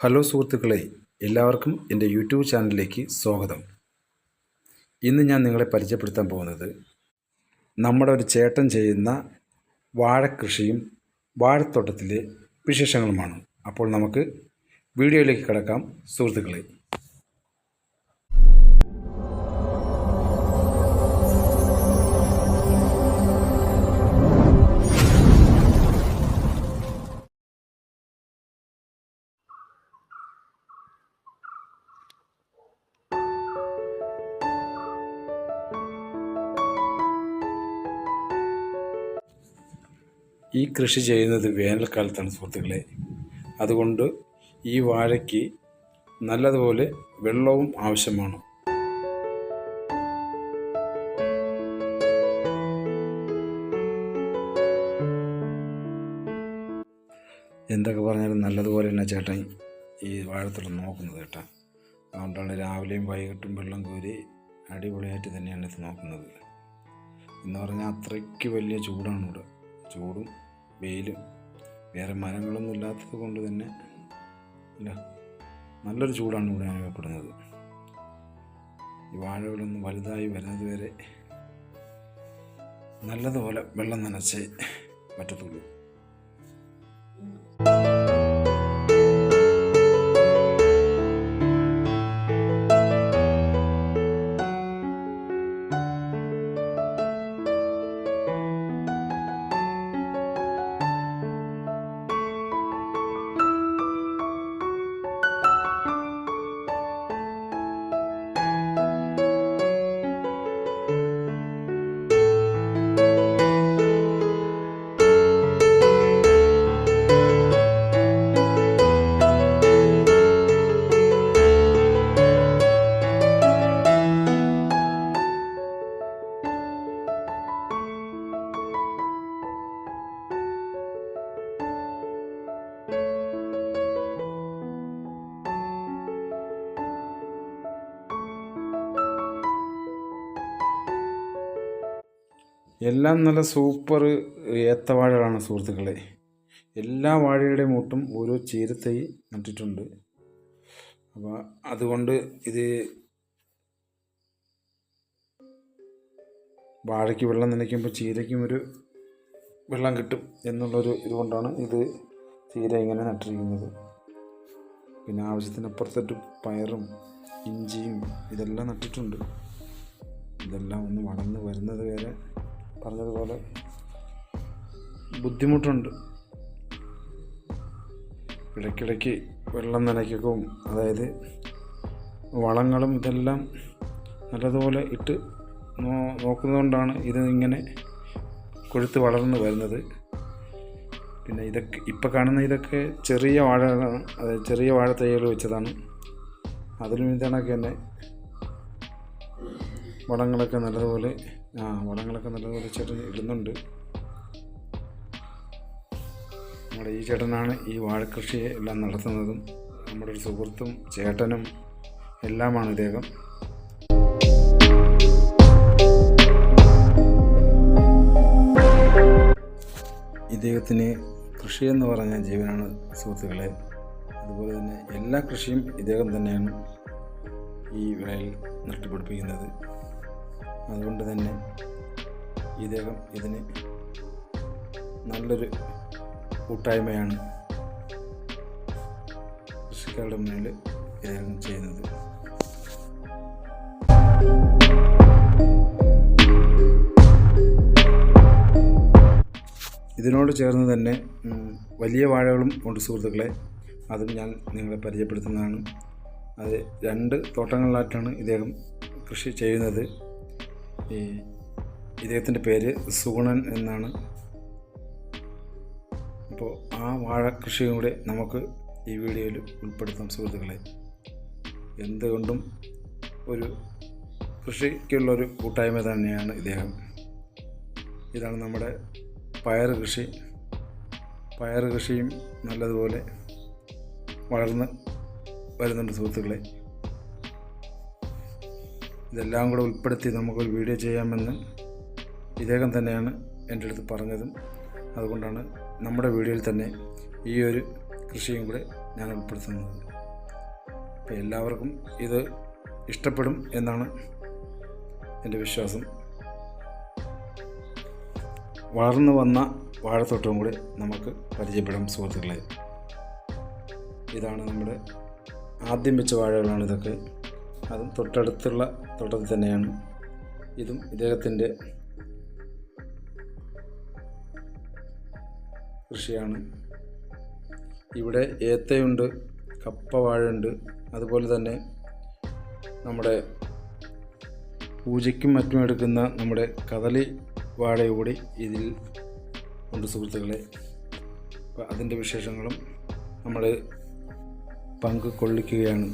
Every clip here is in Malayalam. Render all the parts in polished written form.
ഹലോ സുഹൃത്തുക്കളെ, എല്ലാവർക്കും എൻ്റെ യൂട്യൂബ് ചാനലിലേക്ക് സ്വാഗതം. ഇന്ന് ഞാൻ നിങ്ങളെ പരിചയപ്പെടുത്താൻ പോകുന്നത് നമ്മുടെ ഒരു ചേട്ടൻ ചെയ്യുന്ന വാഴക്കൃഷിയും വാഴത്തോട്ടത്തിലെ വിശേഷങ്ങളുമാണ്. അപ്പോൾ നമുക്ക് വീഡിയോയിലേക്ക് കടക്കാം സുഹൃത്തുക്കളെ. ഈ കൃഷി ചെയ്യുന്നത് വേനൽക്കാലത്താണ് സുഹൃത്തുക്കളെ. അതുകൊണ്ട് ഈ വാഴയ്ക്ക് നല്ലതുപോലെ വെള്ളവും ആവശ്യമാണ്. എന്തൊക്കെ പറഞ്ഞാലും നല്ലതുപോലെ തന്നെ ചേട്ടൻ ഈ വാഴത്തോട്ടം നോക്കുന്നത് കേട്ടോ. അതുകൊണ്ടാണ് രാവിലെയും വൈകിട്ടും വെള്ളം കോരി അടിപൊളിയായിട്ട് തന്നെയാണ് ഇത് നോക്കുന്നത്. എന്ന് പറഞ്ഞാൽ അത്രയ്ക്ക് വലിയ ചൂടാണ് ഇവിടെ. ചൂടും വെയിലും വേറെ മരങ്ങളൊന്നും ഇല്ലാത്തത് കൊണ്ട് തന്നെ നല്ലൊരു ചൂടാണ് ഇവിടെ അനുഭവപ്പെടുന്നത്. ഈ വാഴകളൊന്നും വലുതായി വരുന്നത് വരെ നല്ലതുപോലെ വെള്ളം നനച്ചേ പറ്റത്തുള്ളൂ. എല്ലാം നല്ല സൂപ്പർ ഏത്തവാഴകളാണ് സുഹൃത്തുക്കളെ. എല്ലാ വാഴയുടെ മൂട്ടും ഓരോ ചീരത്തൈ നട്ടിട്ടുണ്ട്. അപ്പോൾ അതുകൊണ്ട് ഇത് വാഴയ്ക്ക് വെള്ളം നനയ്ക്കുമ്പോൾ ചീരയ്ക്കും ഒരു വെള്ളം കിട്ടും എന്നുള്ളൊരു ഇതുകൊണ്ടാണ് ഇത് ചീര ഇങ്ങനെ നട്ടിരിക്കുന്നത്. പിന്നെ ആവശ്യത്തിനപ്പുറത്തിട്ട് പയറും ഇഞ്ചിയും ഇതെല്ലാം നട്ടിട്ടുണ്ട്. ഇതെല്ലാം ഒന്ന് വളർന്ന് വരുന്നത് വരെ പറഞ്ഞതുപോലെ ബുദ്ധിമുട്ടുണ്ട്. ഇടയ്ക്കിടയ്ക്ക് വെള്ളം നനയ്ക്കും, അതായത് വളങ്ങളും ഇതെല്ലാം നല്ലതുപോലെ ഇട്ട് നോക്കുന്നതുകൊണ്ടാണ് ഇത് ഇങ്ങനെ കൊഴുത്ത് വളർന്നു വരുന്നത്. പിന്നെ ഇതൊക്കെ ഇപ്പം കാണുന്ന ഇതൊക്കെ ചെറിയ വാഴകളാണ്, അതായത് ചെറിയ വാഴത്തൈകൾ വെച്ചതാണ്. അതിലും ഇതണക്ക് തന്നെ വളങ്ങളൊക്കെ നല്ലതുപോലെ ചേട്ടൻ ഇടുന്നുണ്ട്. നമ്മുടെ ഈ ചേട്ടനാണ് ഈ വാഴക്കൃഷിയെ എല്ലാം നടത്തുന്നതും. നമ്മുടെ ഒരു സുഹൃത്തും ചേട്ടനും എല്ലാമാണ് ഇദ്ദേഹം. ഇദ്ദേഹത്തിന് കൃഷി എന്ന് പറഞ്ഞ ജീവനാണ് സുഹൃത്തുക്കളെ. അതുപോലെ തന്നെ എല്ലാ കൃഷിയും ഇദ്ദേഹം തന്നെയാണ് ഈ വിളയിൽ നട്ടുപിടിപ്പിക്കുന്നത്. അതുകൊണ്ട് തന്നെ ഇദ്ദേഹം ഇതിന് നല്ലൊരു കൂട്ടായ്മയാണ് കൃഷിക്കാരുടെ മുന്നിൽ ഇദ്ദേഹം ചെയ്യുന്നത്. ഇതിനോട് ചേർന്ന് തന്നെ വലിയ വാഴകളും ഉണ്ട് സുഹൃത്തുക്കളെ. അതും ഞാൻ നിങ്ങളെ പരിചയപ്പെടുത്തുന്നതാണ്. അത് 2 തോട്ടങ്ങളിലായിട്ടാണ് ഇദ്ദേഹം കൃഷി ചെയ്യുന്നത്. ഇദ്ദേഹത്തിൻ്റെ പേര് സുഗുണൻ എന്നാണ്. അപ്പോൾ ആ വാഴ കൃഷിയും കൂടെ നമുക്ക് ഈ വീഡിയോയിൽ ഉൾപ്പെടുത്താം സുഹൃത്തുക്കളെ. എന്തുകൊണ്ടും ഒരു കൃഷിക്കുള്ളൊരു കൂട്ടായ്മ തന്നെയാണ് ഇദ്ദേഹം. ഇതാണ് നമ്മുടെ പയർ കൃഷി. പയർ കൃഷിയും നല്ലതുപോലെ വളർന്ന് വരുന്നുണ്ട് സുഹൃത്തുക്കളെ. ഇതെല്ലാം കൂടെ ഉൾപ്പെടുത്തി നമുക്കൊരു വീഡിയോ ചെയ്യാമെന്ന് ഇദ്ദേഹം തന്നെയാണ് എൻ്റെ അടുത്ത് പറഞ്ഞതും. അതുകൊണ്ടാണ് നമ്മുടെ വീഡിയോയിൽ തന്നെ ഈ ഒരു കൃഷിയും കൂടെ ഞാൻ ഉൾപ്പെടുത്തുന്നത്. അപ്പോൾ എല്ലാവർക്കും ഇത് ഇഷ്ടപ്പെടും എന്നാണ് എൻ്റെ വിശ്വാസം. വളർന്നു വന്ന വാഴത്തോട്ടവും കൂടി നമുക്ക് പരിചയപ്പെടാം സുഹൃത്തുക്കളെ. ഇതാണ് നമ്മുടെ ആദ്യം വെച്ച വാഴകളാണ് ഇതൊക്കെ. അതും തൊട്ടടുത്തുള്ള തോട്ടത്തിൽ തന്നെയാണ്. ഇതും ഇദ്ദേഹത്തിൻ്റെ കൃഷിയാണ്. ഇവിടെ ഏത്തയുണ്ട്, കപ്പ വാഴയുണ്ട്, അതുപോലെ തന്നെ നമ്മുടെ പൂജയ്ക്കും മറ്റും എടുക്കുന്ന നമ്മുടെ കദളി വാഴ കൂടി ഇതിൽ ഉണ്ട് സുഹൃത്തുക്കളെ. അപ്പോൾ അതിൻ്റെ വിശേഷങ്ങളും നമ്മൾ പങ്കുകൊള്ളിക്കുകയാണ്.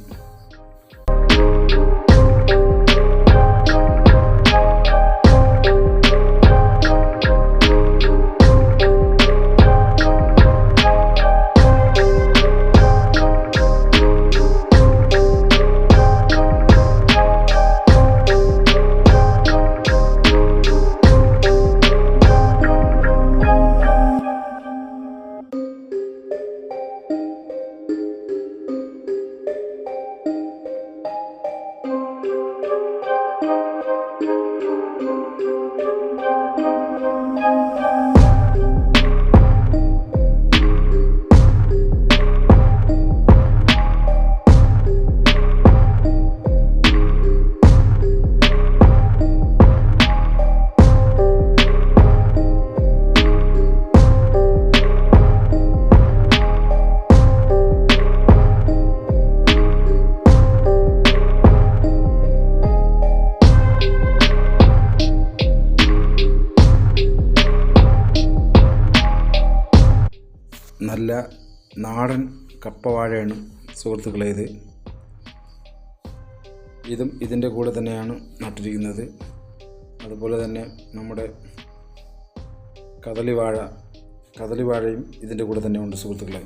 നല്ല നാടൻ കപ്പവാഴയാണ് സുഹൃത്തുക്കളെ ഇത്. ഇതും ഇതിൻ്റെ കൂടെ തന്നെയാണ് നട്ടിരിക്കുന്നത്. അതുപോലെ തന്നെ നമ്മുടെ കദളി വാഴയും ഇതിൻ്റെ കൂടെ തന്നെ ഉണ്ട് സുഹൃത്തുക്കളെ.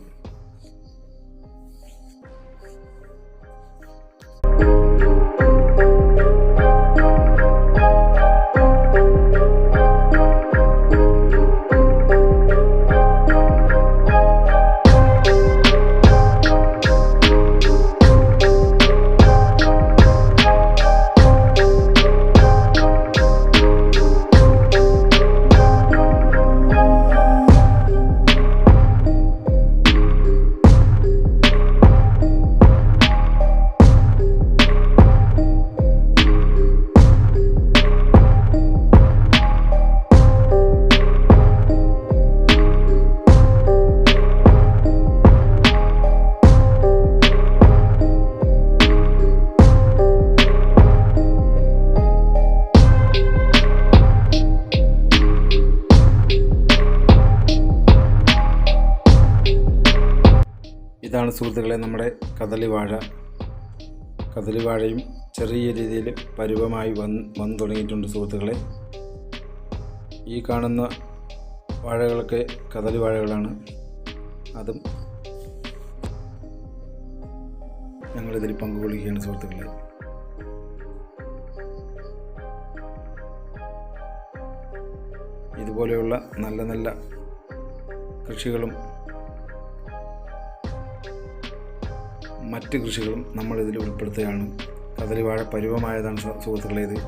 ഇതാണ് സുഹൃത്തുക്കളെ നമ്മുടെ കദളി വാഴയും ചെറിയ രീതിയിൽ പരുവമായി വന്നു തുടങ്ങിയിട്ടുണ്ട് സുഹൃത്തുക്കളെ. ഈ കാണുന്ന വാഴകളൊക്കെ കദളി വാഴകളാണ്. അതും ഞങ്ങളിതിൽ പങ്കുകൊള്ളുകയാണ് സുഹൃത്തുക്കളെ. ഇതുപോലെയുള്ള നല്ല നല്ല കൃഷികളും മറ്റ് കൃഷികളും നമ്മളിതിൽ ഉൾപ്പെടുത്തുകയാണ്. കദളി വാഴ പരുവമായതാണ് സുഹൃത്തുക്കളെ ഇത്.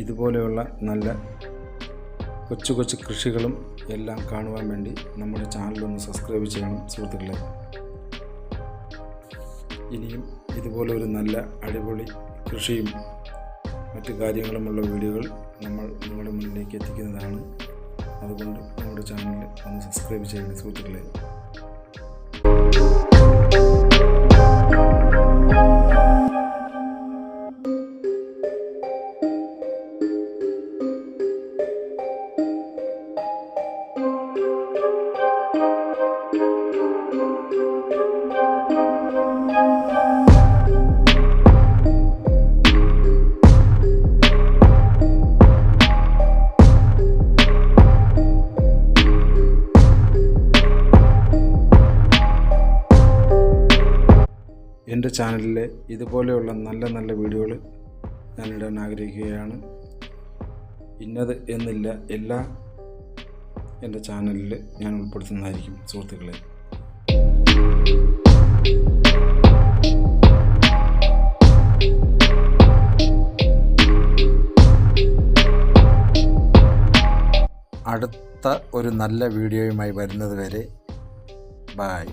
ഇതുപോലെയുള്ള നല്ല കൊച്ചു കൊച്ചു കൃഷികളും എല്ലാം കാണുവാൻ വേണ്ടി നമ്മുടെ ചാനലൊന്ന് സബ്സ്ക്രൈബ് ചെയ്യണം സുഹൃത്തുക്കളെ. ഇനിയും ഇതുപോലെ ഒരു നല്ല അടിപൊളി കൃഷിയും മറ്റു കാര്യങ്ങളുമുള്ള വീഡിയോകൾ നമ്മൾ നിങ്ങളുടെ മുന്നിലേക്ക് എത്തിക്കുന്നതാണ്. അതുകൊണ്ട് നമ്മുടെ ചാനൽ ഒന്ന് സബ്സ്ക്രൈബ് ചെയ്യണം സുഹൃത്തുക്കളെ. എൻ്റെ ചാനലിൽ ഇതുപോലെയുള്ള നല്ല നല്ല വീഡിയോകൾ ഞാനിടാൻ ആഗ്രഹിക്കുകയാണ്. ഇന്നത് എന്നില്ല, എല്ലാം എൻ്റെ ചാനലിൽ ഞാൻ ഉൾപ്പെടുത്തുന്നതായിരിക്കും സുഹൃത്തുക്കളെ. അടുത്ത ഒരു നല്ല വീഡിയോയുമായി വരുന്നത് വരെ ബായ്.